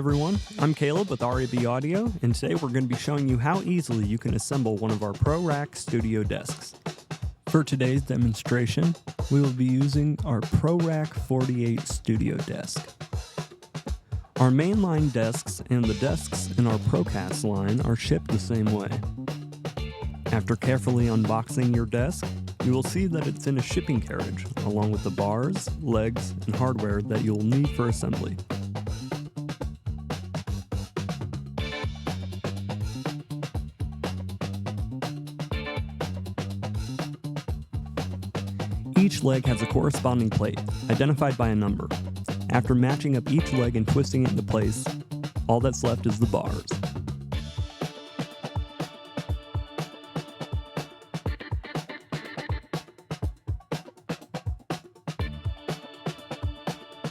everyone, I'm Caleb with RAB Audio, and today we're going to be showing you how easily you can assemble one of our ProRak Studio Desks. For today's demonstration, we will be using our ProRak 48 Studio Desk. Our mainline desks and the desks in our ProCast line are shipped the same way. After carefully unboxing your desk, you will see that it's in a shipping carriage, along with the bars, legs, and hardware that you'll need for assembly. Each leg has a corresponding plate, identified by a number. After matching up each leg and twisting it into place, all that's left is the bars.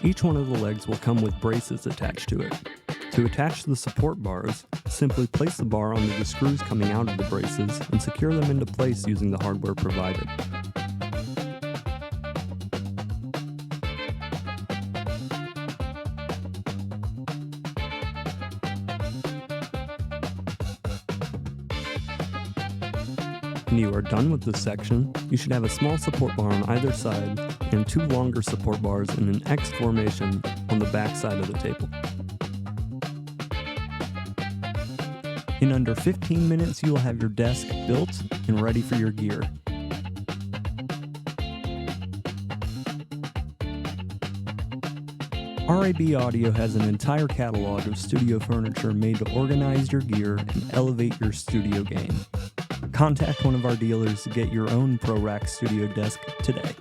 Each one of the legs will come with braces attached to it. To attach the support bars, simply place the bar onto the screws coming out of the braces and secure them into place using the hardware provided. When you are done with this section, you should have a small support bar on either side and two longer support bars in an X formation on the back side of the table. In under 15 minutes, you will have your desk built and ready for your gear. RAB Audio has an entire catalog of studio furniture made to organize your gear and elevate your studio game. Contact one of our dealers to get your own ProRak Studio Desk today.